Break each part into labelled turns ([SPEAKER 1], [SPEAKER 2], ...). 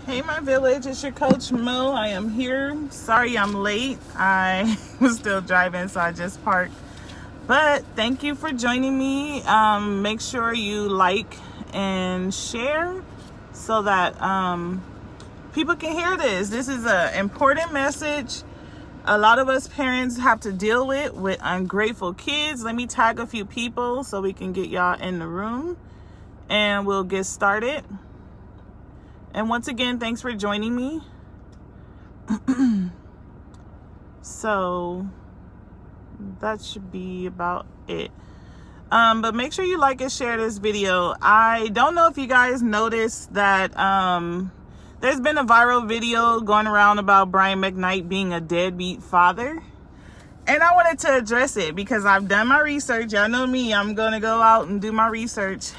[SPEAKER 1] Hey my village, it's your coach Mo. I am here. Sorry I'm late. I was still driving, so I just parked. But thank you for joining me. Make sure you like and share so that people can hear this. This is an important message. A lot of us parents have to deal with ungrateful kids. Let me tag a few people so we can get y'all in the room and we'll get started. And once again, thanks for joining me. So that should be about it. But make sure you like and share this video. I don't know if you guys noticed that there's been a viral video going around about Brian McKnight being a deadbeat father. And I wanted to address it because I've done my research. Y'all know me, I'm going to go out and do my research.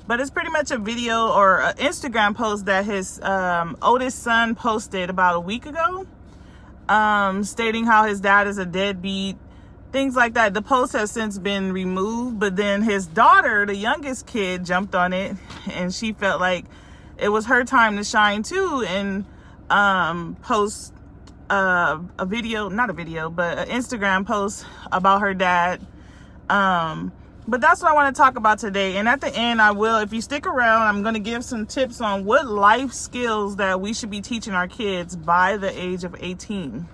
[SPEAKER 1] But it's pretty much a video or an Instagram post that his oldest son posted about a week ago, stating how his dad is a deadbeat, things like that. The post has since been removed, but then his daughter, the youngest kid, jumped on it, and she felt like it was her time to shine too, and post a video, not a video, but an Instagram post about her dad. But that's what I want to talk about today. And at the end, I will, if you stick around, I'm going to give some tips on what life skills that we should be teaching our kids by the age of 18.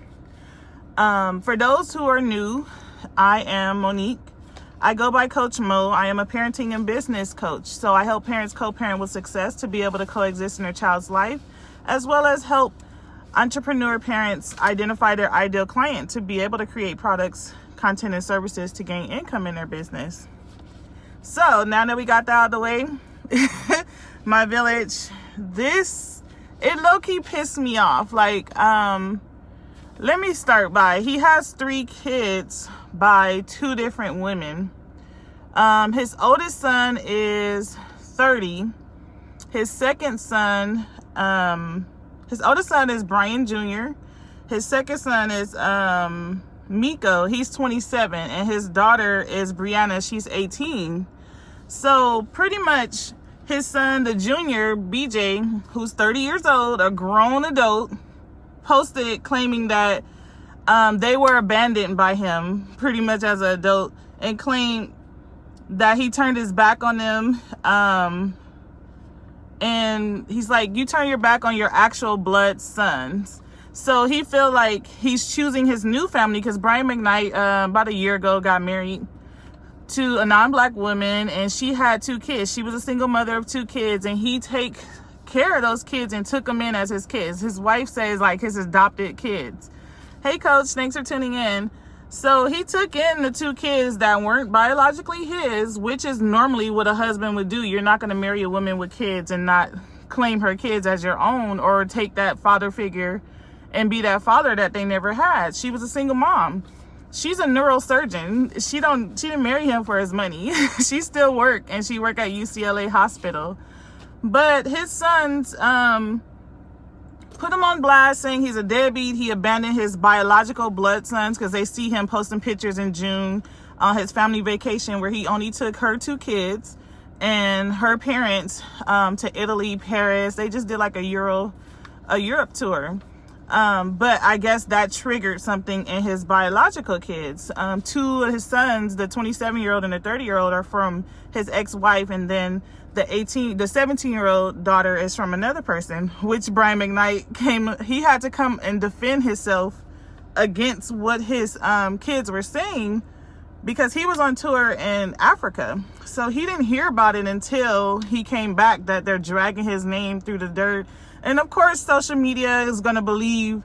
[SPEAKER 1] For those who are new, I am Monique. I go by Coach Mo. I am a parenting and business coach. So I help parents co-parent with success to be able to coexist in their child's life, as well as help entrepreneur parents identify their ideal client to be able to create products, content, and services to gain income in their business. So now that we got that out of the way, my village, it low-key pissed me off. Like, let me start by, he has 3 kids by 2 different women. His oldest son is 30. His second son, his oldest son is Brian Jr. His second son is Miko, he's 27, and his daughter is Brianna, she's 18. So pretty much his son, the junior, BJ, who's 30 years old, a grown adult, posted claiming that they were abandoned by him pretty much as an adult, and claimed that he turned his back on them. And he's like, you turn your back on your actual blood sons. So he feel like he's choosing his new family because Brian McKnight, about a year ago, got married to a non-black woman, and she had 2 kids. She was a single mother of 2 kids, and he take care of those kids and took them in as his kids. His wife says like his adopted kids. Hey coach, thanks for tuning in. So he took in the 2 kids that weren't biologically his, which is normally what a husband would do. You're not going to marry a woman with kids and not claim her kids as your own, or take that father figure and be that father that they never had. She was a single mom. She's a neurosurgeon. She didn't marry him for his money. She still worked, and she worked at UCLA hospital. But his sons put him on blast, saying he's a deadbeat. He abandoned his biological blood sons because they see him posting pictures in June on his family vacation where he only took her 2 kids and her parents to Italy, Paris. They just did like a Europe tour. But I guess that triggered something in his biological kids. 2 of his sons, the 27-year-old and the 30-year-old, are from his ex-wife, and then the 17-year-old daughter is from another person, which Brian McKnight he had to come and defend himself against what his kids were saying, because he was on tour in Africa. So he didn't hear about it until he came back, that they're dragging his name through the dirt. And of course, social media is going to believe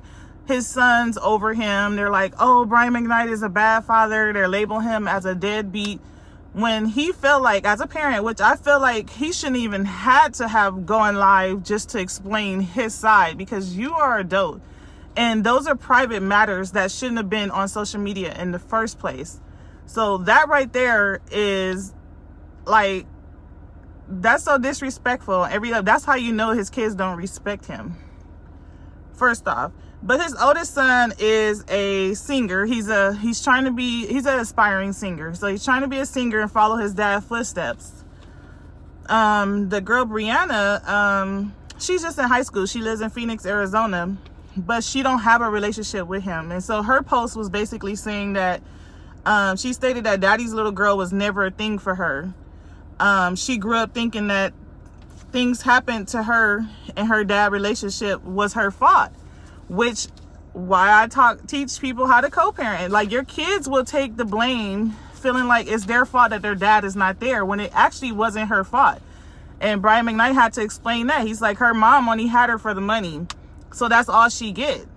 [SPEAKER 1] his sons over him. They're like, oh, Brian McKnight is a bad father. They're labeling him as a deadbeat, when he felt like, as a parent, which I feel like he shouldn't even had to have gone live just to explain his side, because you are adult. And those are private matters that shouldn't have been on social media in the first place. So that right there is like, that's so disrespectful. That's how you know his kids don't respect him, first off. But his oldest son is a singer. He's an aspiring singer. So he's trying to be a singer and follow his dad's footsteps. The girl Brianna, she's just in high school. She lives in Phoenix, Arizona, but she don't have a relationship with him. And so her post was basically saying that she stated that daddy's little girl was never a thing for her. She grew up thinking that things happened to her and her dad relationship was her fault, which why I teach people how to co-parent. Like, your kids will take the blame feeling like it's their fault that their dad is not there when it actually wasn't her fault. And Brian McKnight had to explain that. He's like, her mom only had her for the money, so that's all she get.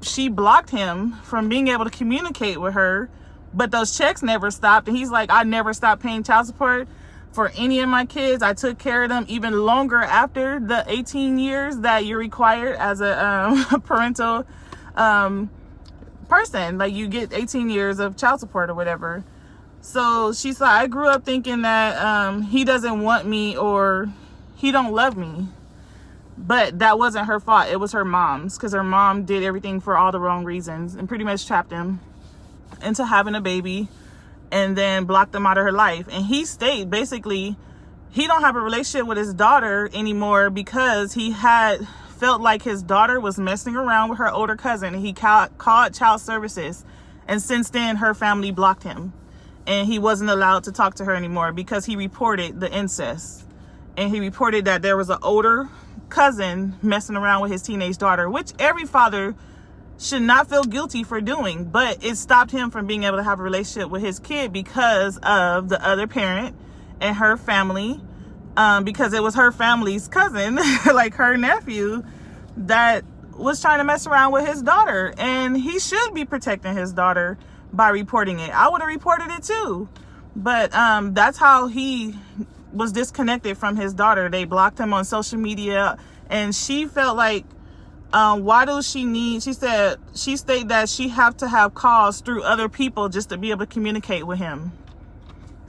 [SPEAKER 1] She blocked him from being able to communicate with her, but those checks never stopped. And he's like, I never stopped paying child support for any of my kids. I took care of them even longer after the 18 years that you're required as a parental person. Like, you get 18 years of child support or whatever. So she's like, I grew up thinking that he doesn't want me or he don't love me. But that wasn't her fault. It was her mom's, because her mom did everything for all the wrong reasons and pretty much trapped him into having a baby and then blocked him out of her life. And he stayed, basically, he don't have a relationship with his daughter anymore because he had felt like his daughter was messing around with her older cousin, and he called child services. And since then, her family blocked him, and he wasn't allowed to talk to her anymore because he reported the incest. And he reported that there was an older cousin messing around with his teenage daughter, which every father should not feel guilty for doing, but it stopped him from being able to have a relationship with his kid because of the other parent and her family, because it was her family's cousin, like her nephew, that was trying to mess around with his daughter. And he should be protecting his daughter by reporting it. I would have reported it too, but that's how he was disconnected from his daughter. They blocked him on social media, and she felt like, why does she need, she stated that she have to have calls through other people just to be able to communicate with him.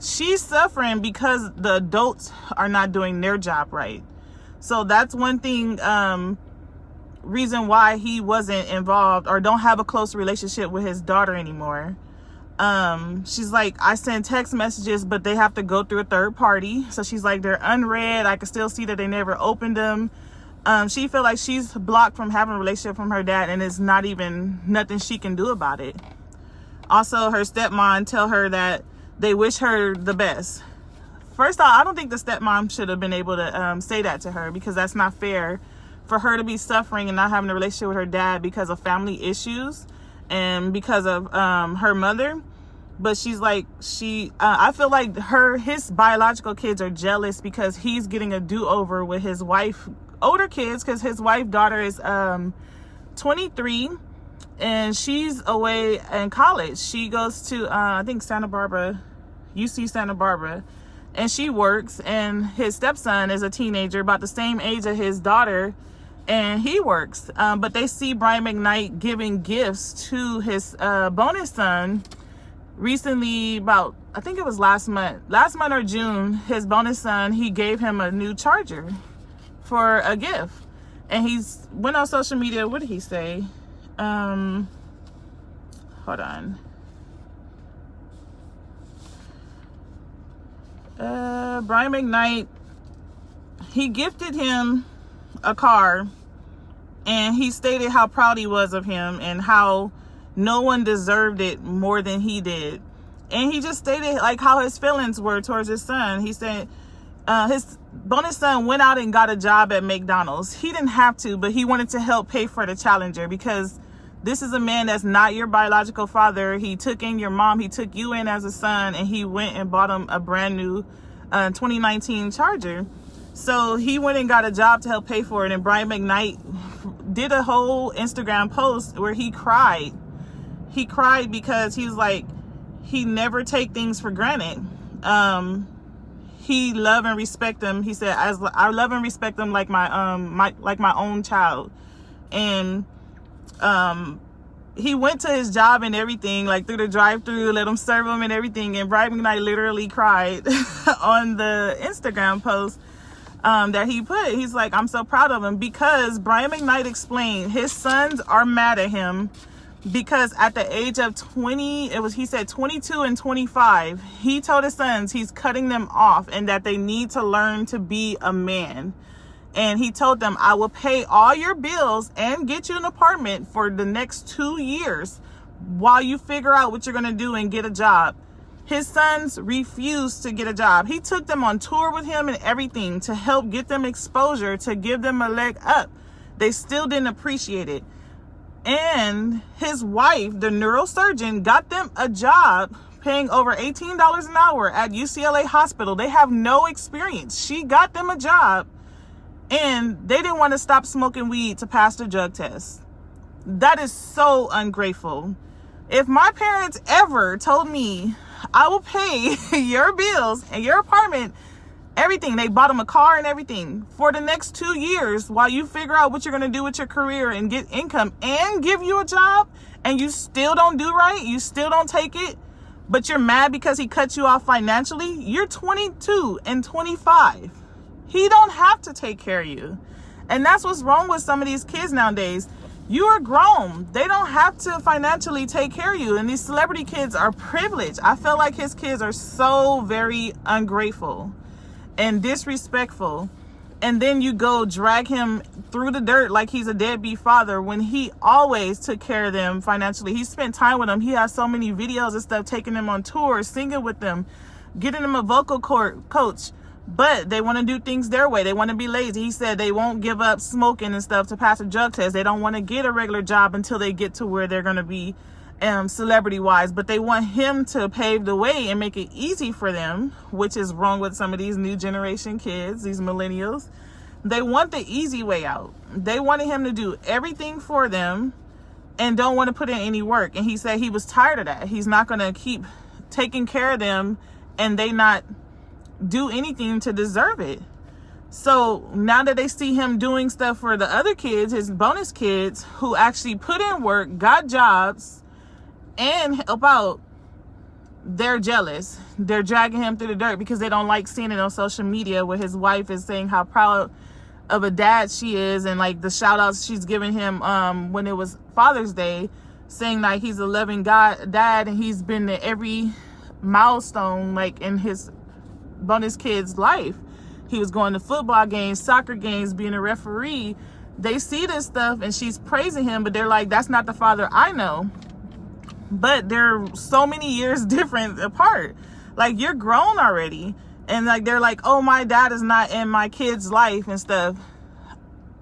[SPEAKER 1] She's suffering because the adults are not doing their job right. So that's one thing, reason why he wasn't involved or don't have a close relationship with his daughter anymore. She's like, I send text messages, but they have to go through a third party. So she's like, they're unread. I can still see that they never opened them. She feel like she's blocked from having a relationship from her dad, and it's not even nothing she can do about it. Also, her stepmom tell her that they wish her the best. First off, I don't think the stepmom should have been able to say that to her, because that's not fair for her to be suffering and not having a relationship with her dad because of family issues and because of her mother. But she's like, I feel like his biological kids are jealous because he's getting a do-over with his wife, older kids, because his wife daughter is 23 and she's away in college. She goes to I think UC Santa Barbara, and she works, and his stepson is a teenager about the same age as his daughter, and he works, but they see Brian McKnight giving gifts to his bonus son recently. About, I think it was last month or June, his bonus son, he gave him a new charger for a gift. And he's went on social media. What did he say? Hold on. Brian McKnight, he gifted him a car, and he stated how proud he was of him and how no one deserved it more than he did. And he just stated like how his feelings were towards his son. He said his bonus son went out and got a job at McDonald's. He didn't have to, but he wanted to help pay for the Challenger, because this is a man that's not your biological father. He took in your mom, he took you in as a son, and he went and bought him a brand new 2019 Charger. So he went and got a job to help pay for it. And Brian McKnight did a whole Instagram post where he cried. He cried because he's like, he never take things for granted. He love and respect them. He said, I love and respect them like my own child. And he went to his job and everything, like through the drive-thru, let him serve him and everything. And Brian McKnight literally cried on the Instagram post that he put. He's like, I'm so proud of him, because Brian McKnight explained his sons are mad at him because at the age of 20, he said 22 and 25, he told his sons he's cutting them off and that they need to learn to be a man. And he told them, I will pay all your bills and get you an apartment for the next 2 years while you figure out what you're going to do and get a job. His sons refused to get a job. He took them on tour with him and everything to help get them exposure, to give them a leg up. They still didn't appreciate it. And his wife, the neurosurgeon, got them a job paying over $18 an hour at UCLA Hospital. They have no experience. She got them a job, and they didn't want to stop smoking weed to pass the drug test. That is so ungrateful. If my parents ever told me, I will pay your bills and your apartment, everything, they bought them a car and everything for the next 2 years while you figure out what you're going to do with your career and get income and give you a job, and you still don't do right, you still don't take it, but you're mad because he cut you off financially, you're 22 and 25. He don't have to take care of you. And that's what's wrong with some of these kids nowadays. You are grown. They don't have to financially take care of you. And these celebrity kids are privileged. I feel like his kids are so very ungrateful and disrespectful. And then you go drag him through the dirt like he's a deadbeat father when he always took care of them financially. He spent time with them. He has so many videos and stuff, taking them on tours, singing with them, getting them a vocal coach. But they want to do things their way. They want to be lazy. He said they won't give up smoking and stuff to pass a drug test. They don't want to get a regular job until they get to where they're going to be celebrity-wise. But they want him to pave the way and make it easy for them, which is wrong with some of these new generation kids, these millennials. They want the easy way out. They wanted him to do everything for them and don't want to put in any work. And he said he was tired of that. He's not going to keep taking care of them and they not do anything to deserve it. So now that they see him doing stuff for the other kids, his bonus kids who actually put in work, got jobs, and help out, they're jealous. They're dragging him through the dirt because they don't like seeing it on social media where his wife is saying how proud of a dad she is, and like the shout outs she's giving him when it was Father's Day, saying like he's a loving dad and he's been to every milestone like in his bonus kid's life. He was going to football games, soccer games, being a referee. They see this stuff and she's praising him, but they're like, that's not the father I know. But they're so many years different apart. Like, you're grown already. And like they're like, oh, my dad is not in my kid's life and stuff.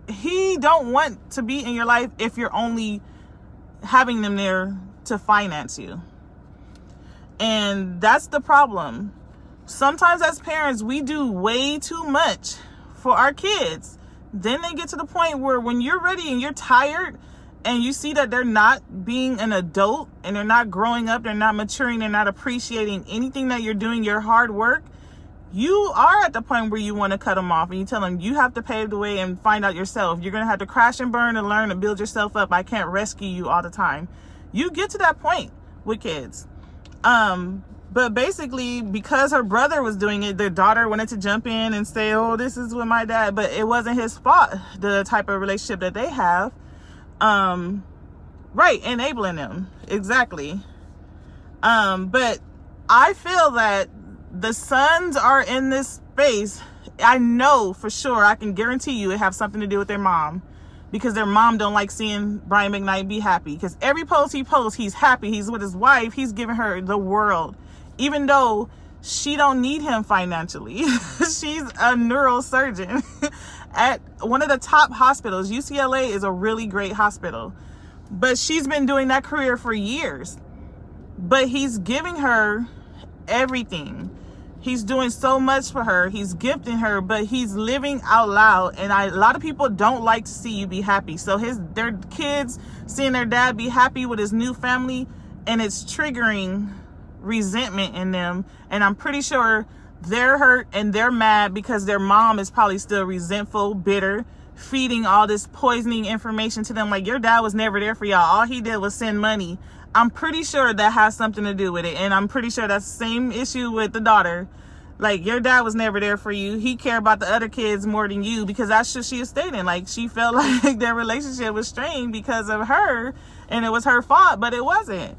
[SPEAKER 1] He don't want to be in your life if you're only having them there to finance you. And that's the problem. Sometimes as parents, we do way too much for our kids. Then they get to the point where when you're ready and you're tired and you see that they're not being an adult and they're not growing up, they're not maturing, they're not appreciating anything that you're doing, your hard work, you are at the point where you want to cut them off and you tell them you have to pave the way and find out yourself. You're going to have to crash and burn and learn and build yourself up. I can't rescue you all the time. You get to that point with kids. But basically, because her brother was doing it, their daughter wanted to jump in and say, oh, this is with my dad. But it wasn't his fault, the type of relationship that they have. Right, enabling them. Exactly. But I feel that the sons are in this space. I know for sure, I can guarantee you it have something to do with their mom. Because their mom don't like seeing Brian McKnight be happy. Because every post he posts, he's happy. He's with his wife. He's giving her the world. Even though she don't need him financially. She's a neurosurgeon at one of the top hospitals. UCLA is a really great hospital. But she's been doing that career for years. But he's giving her everything. He's doing so much for her. He's gifting her, but he's living out loud. And a lot of people don't like to see you be happy. So their kids seeing their dad be happy with his new family, and it's triggering resentment in them. And I'm pretty sure they're hurt and they're mad because their mom is probably still resentful, bitter, feeding all this poisoning information to them. Like, your dad was never there for y'all. All he did was send money. I'm pretty sure that has something to do with it. And I'm pretty sure that's the same issue with the daughter. Like, your dad was never there for you. He cared about the other kids more than you, because that's what she is stating. Like, she felt like their relationship was strained because of her and it was her fault, but it wasn't.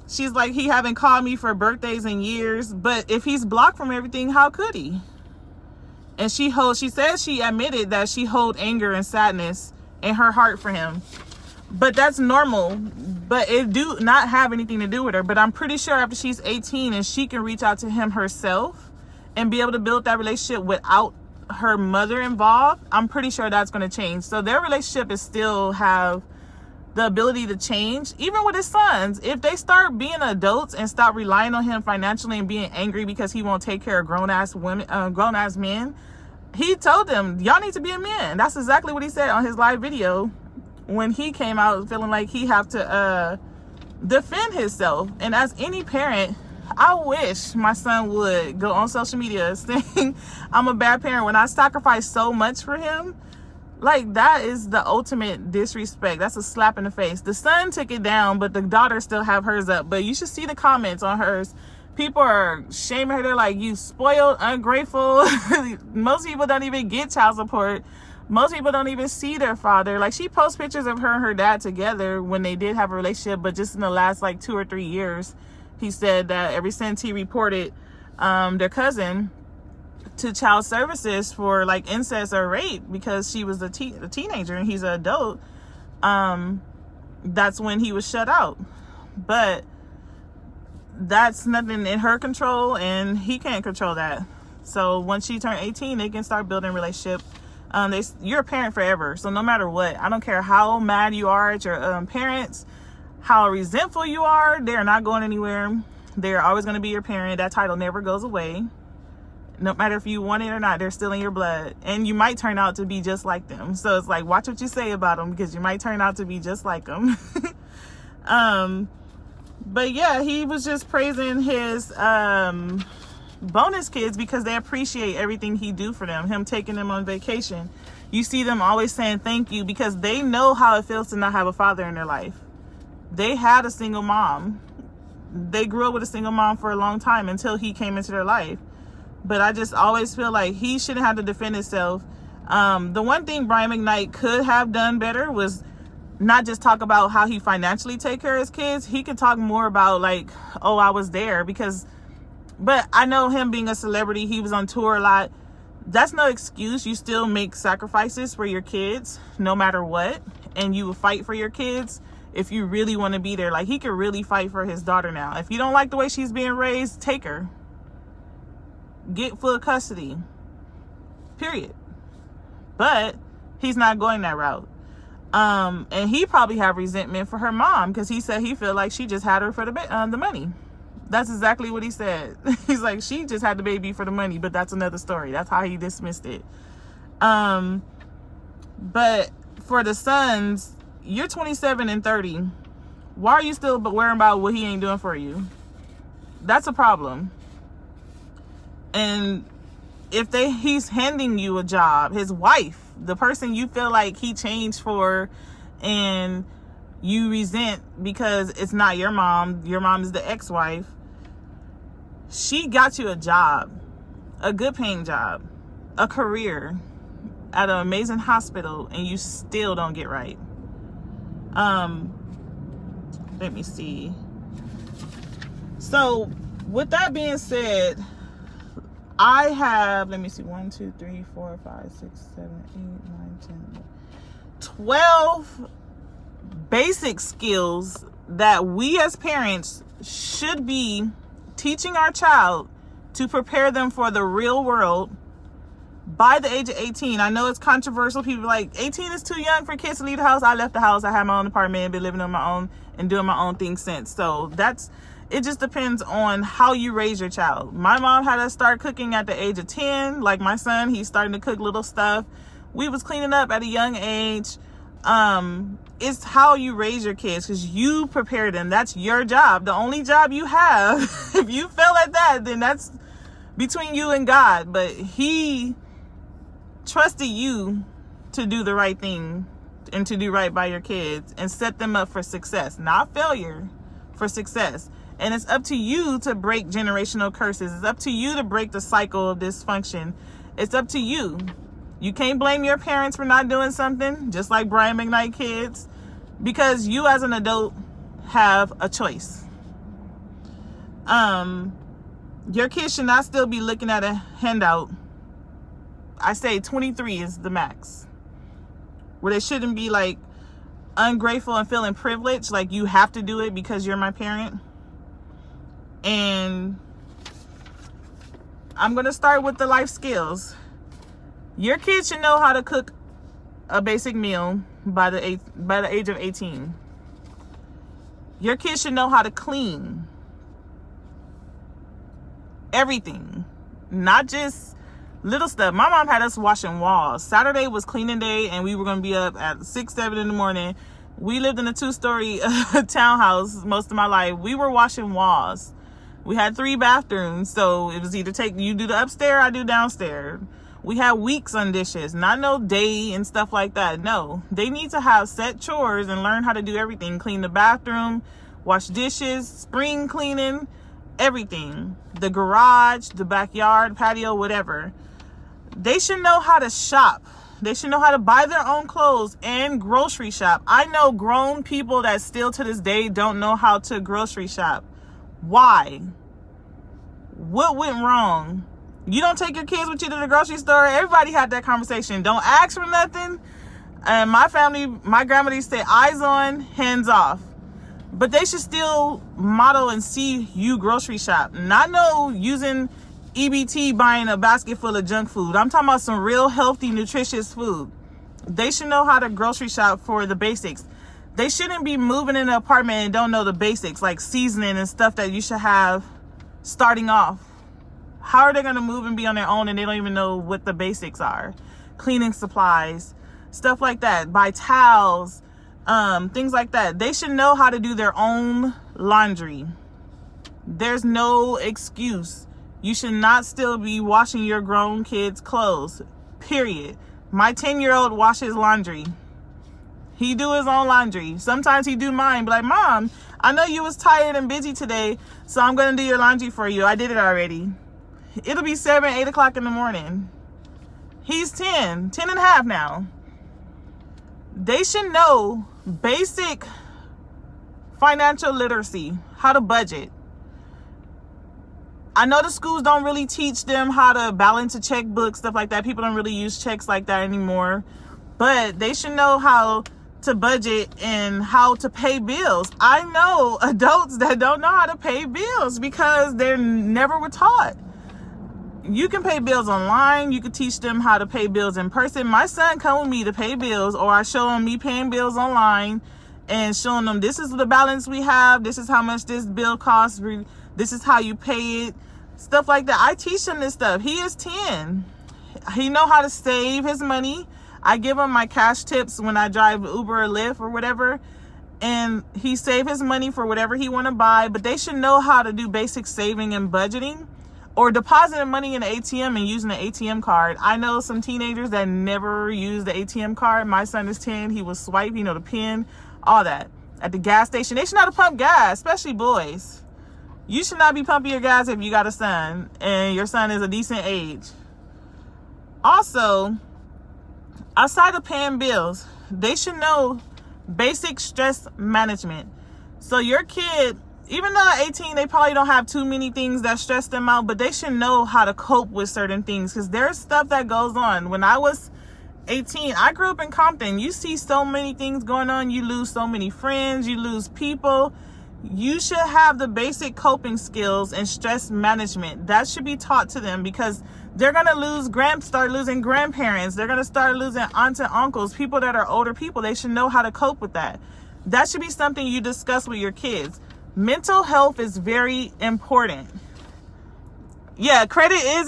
[SPEAKER 1] She's like, he haven't called me for birthdays in years, but if he's blocked from everything, how could he? And she says she admitted that she hold anger and sadness in her heart for him. But that's normal. But it do not have anything to do with her. But I'm pretty sure after she's 18 and she can reach out to him herself and be able to build that relationship without her mother involved, I'm pretty sure that's going to change. So their relationship is still have the ability to change, even with his sons. If they start being adults and stop relying on him financially and being angry because he won't take care of grown-ass men, he told them, y'all need to be a man. That's exactly what he said on his live video when he came out feeling like he have to defend himself. And as any parent, I wish my son would go on social media saying I'm a bad parent when I sacrificed so much for him. Like, that is the ultimate disrespect. That's a slap in the face. The son took it down, but the daughter still have hers up. But you should see the comments on hers. People are shaming her. They're like, you spoiled, ungrateful. Most people don't even get child support. Most people don't even see their father. Like, she posts pictures of her and her dad together when they did have a relationship. But just in the last, like, 2 or 3 years, he said that ever since he reported their cousin to child services for like incest or rape because she was a teenager and he's an adult, that's when he was shut out. But that's nothing in her control and he can't control that. So once she turned 18, they can start building a relationship. You're a parent forever, so no matter what, I don't care how mad you are at your parents, how resentful you are, they're not going anywhere. They're always going to be your parent. That title never goes away. No matter if you want it or not, they're still in your blood. And you might turn out to be just like them. So it's like, watch what you say about them because you might turn out to be just like them. But yeah, he was just praising his bonus kids because they appreciate everything he do for them. Him taking them on vacation. You see them always saying thank you because they know how it feels to not have a father in their life. They had a single mom. They grew up with a single mom for a long time until he came into their life. But I just always feel like he shouldn't have to defend himself. The one thing Brian McKnight could have done better was not just talk about how he financially take care of his kids. He could talk more about like, oh, I was there but I know him being a celebrity, he was on tour a lot. That's no excuse. You still make sacrifices for your kids no matter what. And you will fight for your kids if you really want to be there. Like, he could really fight for his daughter now. If you don't like the way she's being raised, take her. Get full custody. Period. But he's not going that route. And he probably have resentment for her mom because he said he feel like she just had her for the money. That's exactly what he said. He's like, she just had the baby for the money, but that's another story. That's how he dismissed it. But for the sons, you're 27 and 30. Why are you still worrying about what he ain't doing for you? That's a problem. And if he's handing you a job, his wife, the person you feel like he changed for and you resent because it's not your mom is the ex-wife, she got you a job, a good paying job, a career at an amazing hospital, and you still don't get right. Let me see. So with that being said, I have, let me see, 1, 2, 3, 4, 5, 6, 7, 8, 9, 10, 12 basic skills that we as parents should be teaching our child to prepare them for the real world by the age of 18. I know it's controversial. People are like, 18 is too young for kids to leave the house. I left the house. I had my own apartment, been living on my own and doing my own thing since. So it just depends on how you raise your child. My mom had us start cooking at the age of 10. Like my son, he's starting to cook little stuff. We was cleaning up at a young age. It's how you raise your kids because you prepare them. That's your job. The only job you have. If you fail at that, then that's between you and God. But he trusted you to do the right thing and to do right by your kids and set them up for success, not failure, for success. And it's up to you to break generational curses. It's up to you to break the cycle of dysfunction. It's up to you. You can't blame your parents for not doing something, just like Brian McKnight kids, because you as an adult have a choice. Your kids should not still be looking at a handout I say 23 is the max. Where they shouldn't be like ungrateful and feeling privileged, like you have to do it because you're my parent. And I'm gonna start with the life skills. Your kids should know how to cook a basic meal by the age of 18. Your kids should know how to clean everything, not just little stuff. My mom had us washing walls. Saturday was cleaning day, and we were going to be up at 6, 7 in the morning. We lived in a 2-story townhouse most of my life. We were washing walls. We had 3 bathrooms, so it was either you do the upstairs, I do downstairs. We had weeks on dishes, not no day and stuff like that. No, they need to have set chores and learn how to do everything. Clean the bathroom, wash dishes, spring cleaning, everything. The garage, the backyard, patio, whatever. They should know how to shop. They should know how to buy their own clothes and grocery shop. I know grown people that still to this day don't know how to grocery shop. Why? What went wrong? You don't take your kids with you to the grocery store. Everybody had that conversation. Don't ask for nothing. And my family, my grandmother used to say, eyes on, hands off. But they should still model and see you grocery shop. Not no using EBT buying a basket full of junk food. I'm talking about some real healthy, nutritious food. They should know how to grocery shop for the basics. They shouldn't be moving in an apartment and don't know the basics, like seasoning and stuff that you should have starting off. How are they going to move and be on their own and they don't even know what the basics are? Cleaning supplies, stuff like that. Buy towels, things like that. They should know how to do their own laundry. There's no excuse. You should not still be washing your grown kids' clothes, period. My 10-year-old washes laundry. He do his own laundry. Sometimes he do mine. Be like, Mom, I know you was tired and busy today, so I'm going to do your laundry for you. I did it already. It'll be 7, 8 o'clock in the morning. He's 10 and a half now. They should know basic financial literacy, how to budget. I know the schools don't really teach them how to balance a checkbook, stuff like that. People don't really use checks like that anymore. But they should know how to budget and how to pay bills. I know adults that don't know how to pay bills because they never were taught. You can pay bills online. You can teach them how to pay bills in person. My son come with me to pay bills, or I show him me paying bills online and showing them this is the balance we have. This is how much this bill costs. This is how you pay it. Stuff like that. I teach him this stuff. He is 10. He know how to save his money. I give him my cash tips when I drive Uber or Lyft or whatever. And he save his money for whatever he want to buy. But they should know how to do basic saving and budgeting, or depositing money in the ATM and using the ATM card. I know some teenagers that never use the ATM card. My son is 10. He will swipe, you know, the pin, all that. At the gas station, they should know how to pump gas, especially boys. You should not be pumping your gas if you got a son and your son is a decent age. Also, outside of paying bills, they should know basic stress management. So your kid, even though at 18, they probably don't have too many things that stress them out, but they should know how to cope with certain things because there's stuff that goes on. When I was 18, I grew up in Compton. You see so many things going on. You lose so many friends. You lose people. You should have the basic coping skills and stress management. That should be taught to them because they're going to start losing grandparents. They're going to start losing aunts and uncles, people that are older people. They should know how to cope with that. That should be something you discuss with your kids. Mental health is very important. Yeah, credit is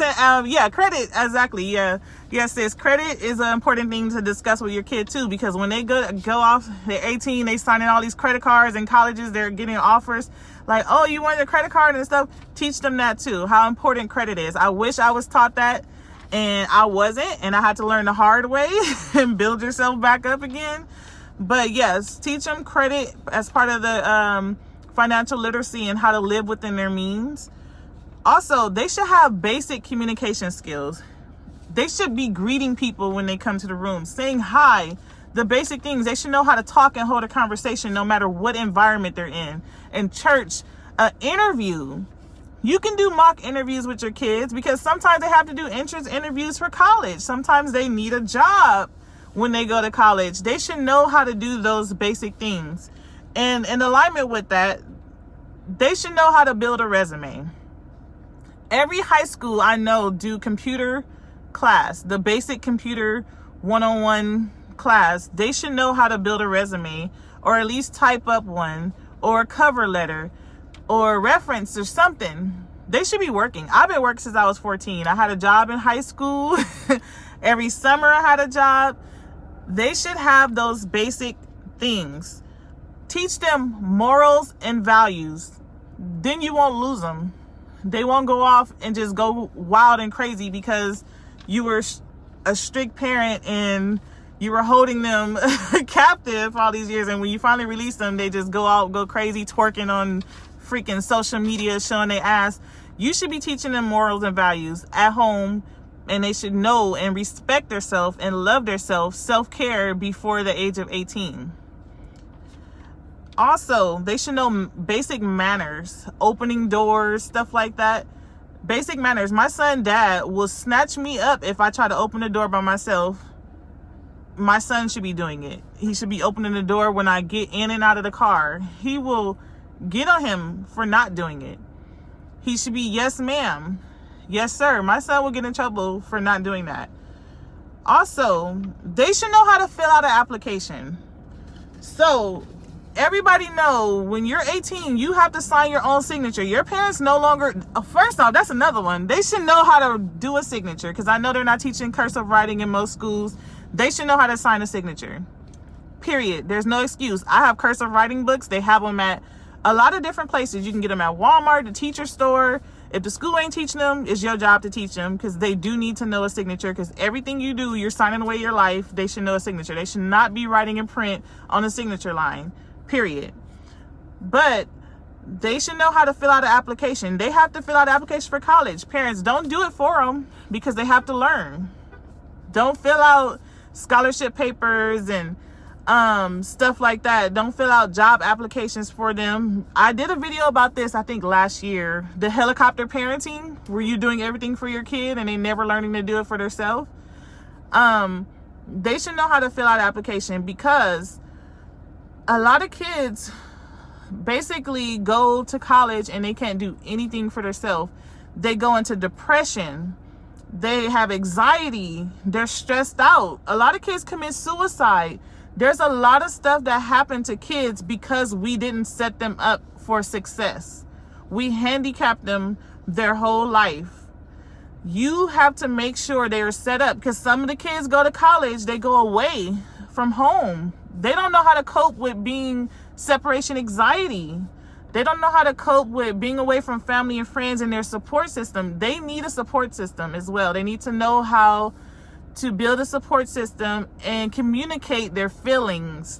[SPEAKER 1] credit, exactly. Yeah. Yes, sis, credit is an important thing to discuss with your kid too, because when they go off, they're 18, they signing all these credit cards in colleges, they're getting offers like, oh, you want your credit card and stuff. Teach them that too, how important credit is. I wish I was taught that and I wasn't, and I had to learn the hard way and build yourself back up again. But yes, teach them credit as part of the financial literacy and how to live within their means. Also, they should have basic communication skills. They should be greeting people when they come to the room, saying hi, the basic things. They should know how to talk and hold a conversation no matter what environment they're in church, an interview. You can do mock interviews with your kids because sometimes they have to do entrance interviews for college. Sometimes they need a job when they go to college. They should know how to do those basic things. And in alignment with that, they should know how to build a resume. Every high school I know do computer class, the basic computer 101 class. They should know how to build a resume, or at least type up one, or a cover letter, or reference or something. They should be working. I've been working since I was 14. I had a job in high school. Every summer I had a job. They should have those basic things. Teach them morals and values. Then you won't lose them. They won't go off and just go wild and crazy because you were a strict parent and you were holding them captive all these years. And when you finally release them, they just go out, go crazy, twerking on freaking social media, showing their ass. You should be teaching them morals and values at home, and they should know and respect themselves and love themselves, self-care before the age of 18. Also, they should know basic manners, opening doors, stuff like that. Basic manners. My son dad will snatch me up if I try to open the door by myself. My son should be doing it. He should be opening the door when I get in and out of the car. He will get on him for not doing it. He should be, yes, ma'am. Yes, sir. My son will get in trouble for not doing that. Also, they should know how to fill out an application. So, everybody know when you're 18, you have to sign your own signature. Your parents no longer, first off, that's another one. They should know how to do a signature because I know they're not teaching cursive writing in most schools. They should know how to sign a signature. Period. There's no excuse. I have cursive writing books. They have them at a lot of different places. You can get them at Walmart, the teacher store. If the school ain't teaching them, it's your job to teach them because they do need to know a signature because everything you do, you're signing away your life. They should know a signature. They should not be writing in print on a signature line. Period. But they should know how to fill out an application. They have to fill out an application for college. Parents, don't do it for them because they have to learn. Don't fill out scholarship papers and stuff like that. Don't fill out job applications for them. I did a video about this, I think last year. The helicopter parenting, where you're doing everything for your kid and they never learning to do it for themselves. They should know how to fill out an application because a lot of kids basically go to college and they can't do anything for themselves. They go into depression. They have anxiety. They're stressed out. A lot of kids commit suicide. There's a lot of stuff that happened to kids because we didn't set them up for success. We handicapped them their whole life. You have to make sure they are set up because some of the kids go to college, they go away from home. They don't know how to cope with being separation anxiety. They don't know how to cope with being away from family and friends and their support system. They need a support system as well. They need to know how to build a support system and communicate their feelings.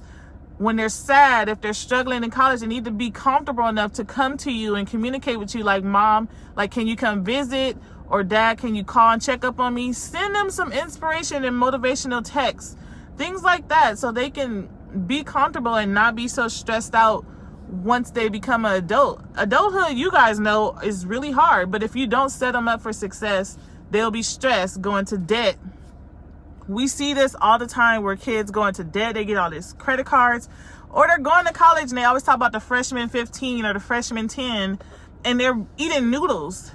[SPEAKER 1] When they're sad, if they're struggling in college, they need to be comfortable enough to come to you and communicate with you like, Mom, like, can you come visit? Or Dad, can you call and check up on me? Send them some inspiration and motivational texts. Things like that so they can be comfortable and not be so stressed out once they become an adult. Adulthood, you guys know, is really hard. But if you don't set them up for success, they'll be stressed, go into debt. We see this all the time where kids go into debt. They get all these credit cards. Or they're going to college and they always talk about the freshman 15 or the freshman 10. And they're eating noodles.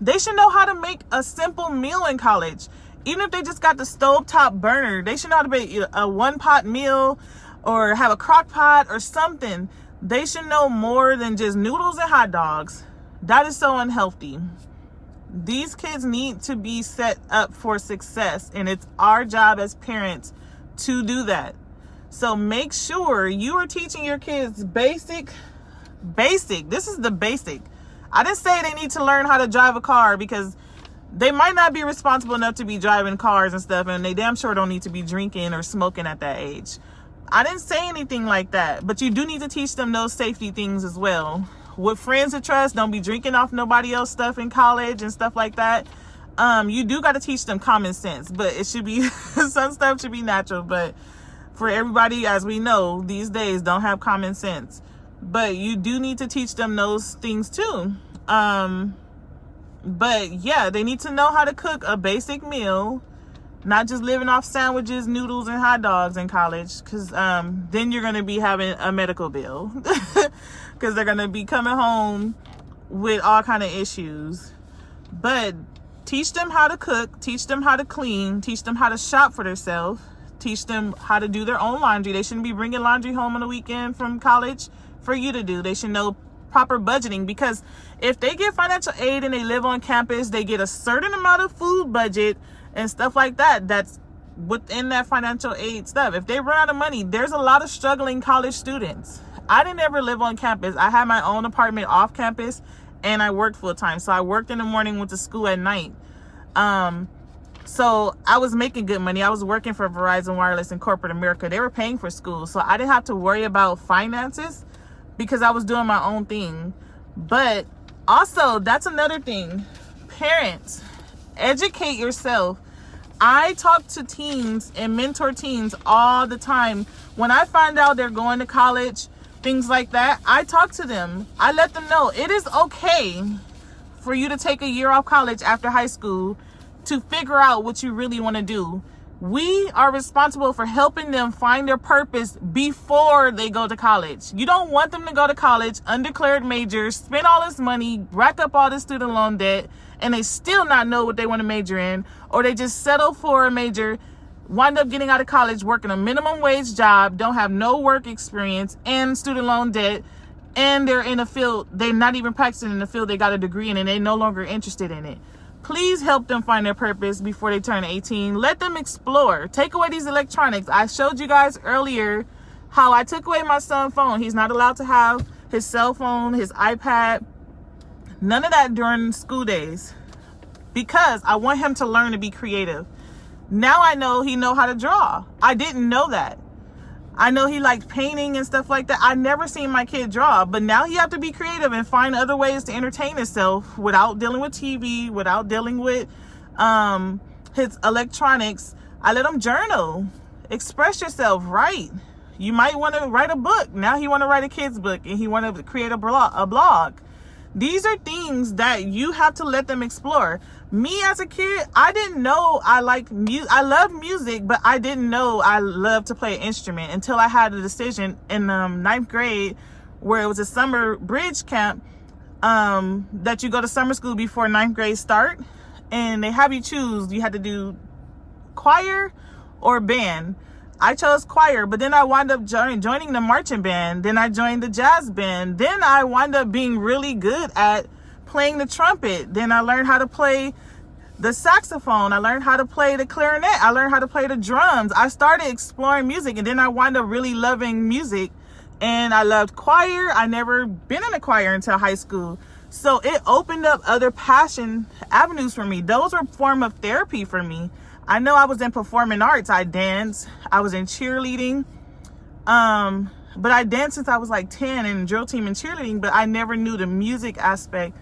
[SPEAKER 1] They should know how to make a simple meal in college. Even if they just got the stovetop burner, they should know how to make a one-pot meal or have a crock pot or something. They should know more than just noodles and hot dogs. That is so unhealthy. These kids need to be set up for success, and it's our job as parents to do that. So make sure you are teaching your kids basic. This is the basic. I didn't say they need to learn how to drive a car because they might not be responsible enough to be driving cars and stuff, and they damn sure don't need to be drinking or smoking at that age. I didn't say anything like that, but you do need to teach them those safety things as well. With friends of trust, don't be drinking off nobody else's stuff in college and stuff like that. You do got to teach them common sense, but it should be, some stuff should be natural, but for everybody, as we know, these days don't have common sense. But you do need to teach them those things too. But yeah, they need to know how to cook a basic meal, not just living off sandwiches, noodles, and hot dogs in college, because then you're going to be having a medical bill because they're going to be coming home with all kind of issues. But teach them how to cook, teach them how to clean, teach them how to shop for themselves, teach them how to do their own laundry. They shouldn't be bringing laundry home on the weekend from college for you to do. They should know proper budgeting, because if they get financial aid and they live on campus, they get a certain amount of food budget and stuff like that that's within that financial aid stuff. If they run out of money, there's a lot of struggling college students. I didn't ever live on campus. I had my own apartment off campus and I worked full time. So I worked in the morning, went to school at night. So I was making good money. I was working for Verizon Wireless in corporate America. They were paying for school, so I didn't have to worry about finances because I was doing my own thing. But also, that's another thing. Parents, educate yourself. I talk to teens and mentor teens all the time. When I find out they're going to college, things like that, I talk to them. I let them know it is okay for you to take a year off college after high school to figure out what you really want to do. We are responsible for helping them find their purpose before they go to college. You don't want them to go to college, undeclared majors, spend all this money, rack up all this student loan debt, and they still not know what they want to major in, or they just settle for a major, wind up getting out of college, working a minimum wage job, don't have no work experience, and student loan debt, and they're in a field, they're not even practicing in the field they got a degree in, and they're no longer interested in it. Please help them find their purpose before they turn 18. Let them explore. Take away these electronics. I showed you guys earlier how I took away my son's phone. He's not allowed to have his cell phone, his iPad, none of that during school days, because I want him to learn to be creative. Now I know he know how to draw. I didn't know that. I know he liked painting and stuff like that. I never seen my kid draw, but now he have to be creative and find other ways to entertain himself without dealing with TV, without dealing with his electronics. I let him journal, express yourself, write. You might want to write a book. Now he want to write a kid's book and he want to create a blog. These are things that you have to let them explore. Me as a kid, I didn't know I liked music. I loved music, but I didn't know I loved to play an instrument until I had a decision in 9th grade where it was a summer bridge camp that you go to summer school before 9th grade start. And they have you choose. You had to do choir or band. I chose choir, but then I wound up joining the marching band. Then I joined the jazz band. Then I wound up being really good at playing the trumpet. Then I learned how to play the saxophone. I learned how to play the clarinet. I learned how to play the drums. I started exploring music, and then I wound up really loving music. And I loved choir. I never been in a choir until high school. So it opened up other passion avenues for me. Those were a form of therapy for me. I know I was in performing arts. I danced. I was in cheerleading. But I danced since I was like 10 in drill team and cheerleading, but I never knew the music aspect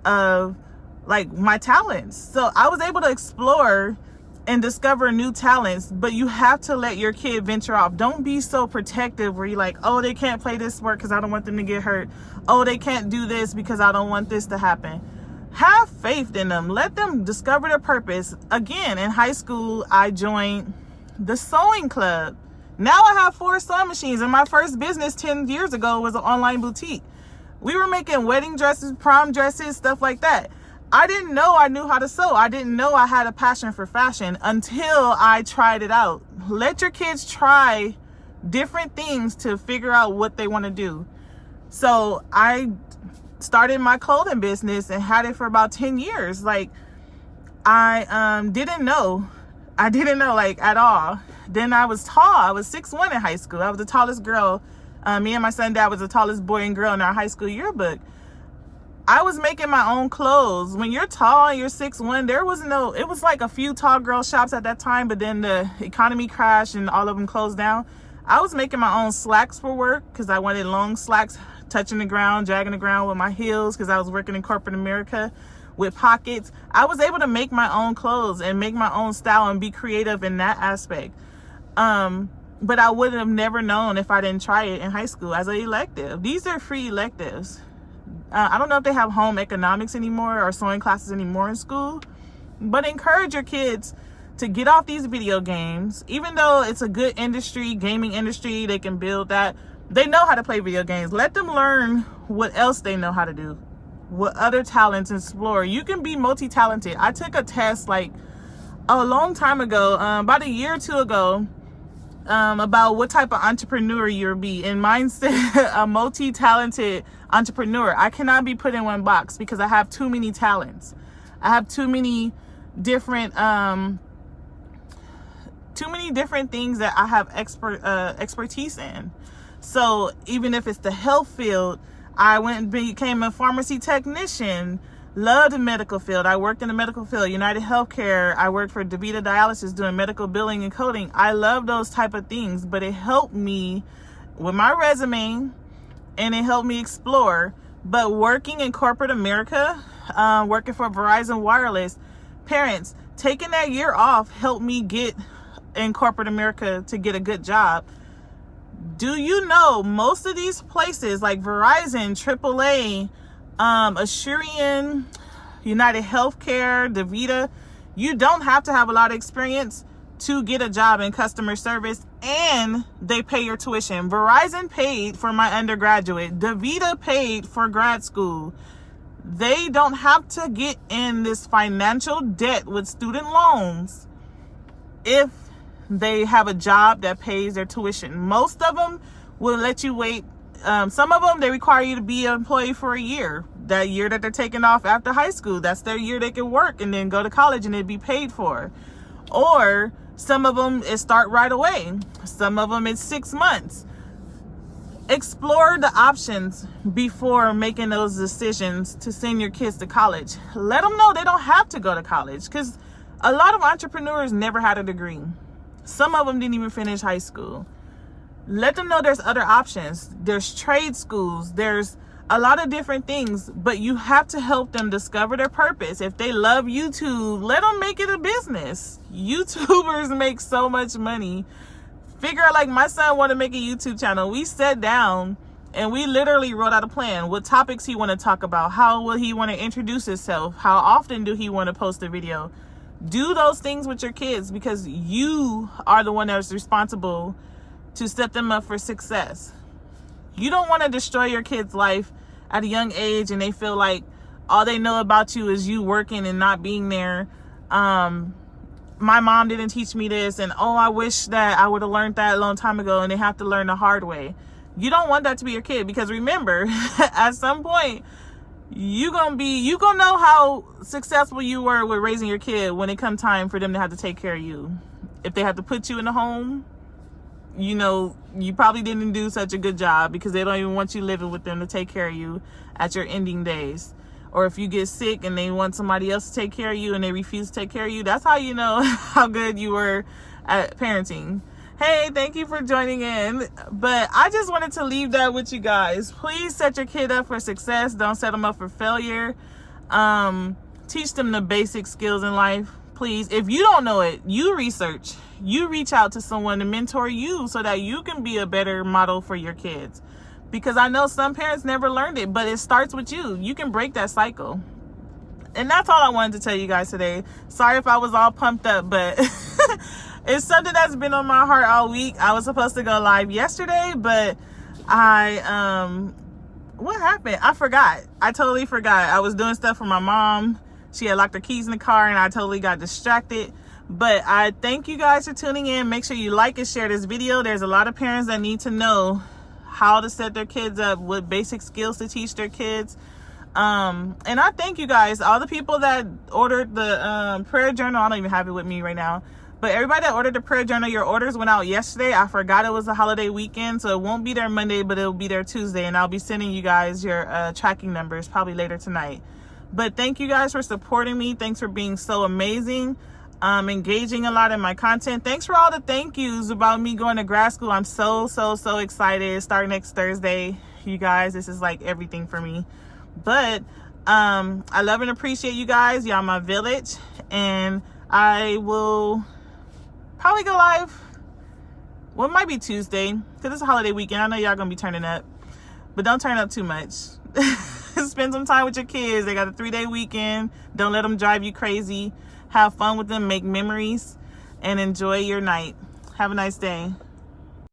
[SPEAKER 1] of like my talents. So I was able to explore and discover new talents, but you have to let your kid venture off. Don't be so protective where you're like, oh, they can't play this sport because I don't want them to get hurt. Oh, they can't do this because I don't want this to happen. Have faith in them. Let them discover their purpose. Again, in high school, I joined the sewing club. Now I have 4 sewing machines, and my first business 10 years ago was an online boutique. We were making wedding dresses, prom dresses, stuff like that. I didn't know I knew how to sew. I didn't know I had a passion for fashion until I tried it out. Let your kids try different things to figure out what they want to do. So I started my clothing business and had it for about 10 years. Like, I didn't know like at all. Then I was tall. I was 6'1" in high school. I was the tallest girl. Me and my son dad was the tallest boy and girl in our high school yearbook. I was making my own clothes. When you're tall and you're 6'1", it was like a few tall girl shops at that time, but then the economy crashed and all of them closed down. I was making my own slacks for work because I wanted long slacks, touching the ground, dragging the ground with my heels because I was working in corporate America with pockets. I was able to make my own clothes and make my own style and be creative in that aspect. But I would have never known if I didn't try it in high school as an elective. These are free electives. I don't know if they have home economics anymore or sewing classes anymore in school, but encourage your kids to get off these video games. Even though it's a good industry, gaming industry, they can build that. They know how to play video games. Let them learn what else they know how to do, what other talents explore. You can be multi-talented. I took a test like a long time ago, about a year or two ago, about what type of entrepreneur you'll be. And mine said a multi-talented entrepreneur. I cannot be put in one box because I have too many talents. I have too many different things that I have expertise in. So even if it's the health field, I went and became a pharmacy technician. Loved the medical field. I worked in the medical field, United Healthcare. I worked for DaVita Dialysis doing medical billing and coding. I love those type of things, but it helped me with my resume and it helped me explore. But working in corporate America, working for Verizon Wireless, parents, taking that year off helped me get in corporate America to get a good job. Do you know most of these places like Verizon, AAA, Assurian, United Healthcare, DaVita, you don't have to have a lot of experience to get a job in customer service, and they pay your tuition. Verizon paid for my undergraduate. DaVita paid for grad school. They don't have to get in this financial debt with student loans if they have a job that pays their tuition. Most of them will let you wait. Some of them, they require you to be an employee for a year. That year that they're taking off after high school, that's their year they can work and then go to college and it'd be paid for. Or some of them, it start right away. Some of them, it's 6 months. Explore the options before making those decisions to send your kids to college. Let them know they don't have to go to college, because a lot of entrepreneurs never had a degree. Some of them didn't even finish high school. Let them know there's other options. There's trade schools. There's a lot of different things, but you have to help them discover their purpose. If they love YouTube, let them make it a business. YouTubers make so much money. Figure out, like my son wanted to make a YouTube channel. We sat down and we literally wrote out a plan. What topics he want to talk about? How will he want to introduce himself? How often do he want to post a video? Do those things with your kids, because you are the one that's responsible to set them up for success. You don't want to destroy your kid's life at a young age and they feel like all they know about you is you working and not being there. My mom didn't teach me this, and oh, I wish that I would have learned that a long time ago, and they have to learn the hard way. You don't want that to be your kid, because remember, at some point, you gonna know how successful you were with raising your kid when it comes time for them to have to take care of you. If they have to put you in a home, you know, you probably didn't do such a good job, because they don't even want you living with them to take care of you at your ending days. Or if you get sick and they want somebody else to take care of you and they refuse to take care of you, that's how you know how good you were at parenting. Hey, thank you for joining in. But I just wanted to leave that with you guys. Please set your kid up for success. Don't set them up for failure. Teach them the basic skills in life. Please, if you don't know it, you research. You reach out to someone to mentor you so that you can be a better model for your kids. Because I know some parents never learned it, but it starts with you. You can break that cycle. And that's all I wanted to tell you guys today. Sorry if I was all pumped up, but it's something that's been on my heart all week. I was supposed to go live yesterday, but what happened? I forgot. I totally forgot. I was doing stuff for my mom. She had locked her keys in the car and I totally got distracted. But I thank you guys for tuning in. Make sure you like and share this video. There's a lot of parents that need to know how to set their kids up, what basic skills to teach their kids. And I thank you guys, all the people that ordered the prayer journal. I don't even have it with me right now, but everybody that ordered the prayer journal, your orders went out yesterday. I forgot it was a holiday weekend, so it won't be there Monday, but it'll be there Tuesday, and I'll be sending you guys your tracking numbers probably later tonight. But thank you guys for supporting me. Thanks for being so amazing, engaging a lot in my content. Thanks for all the thank yous about me going to grad school. I'm so excited. Starting next Thursday, you guys. This is like everything for me. But I love and appreciate you guys. Y'all my village, and I will probably go live. Well, it might be Tuesday because it's a holiday weekend. I know y'all gonna be turning up, but don't turn up too much. spend some time with your kids. They got a 3-day weekend. Don't let them drive you crazy. Have fun with them, make memories, and enjoy your night. Have a nice day.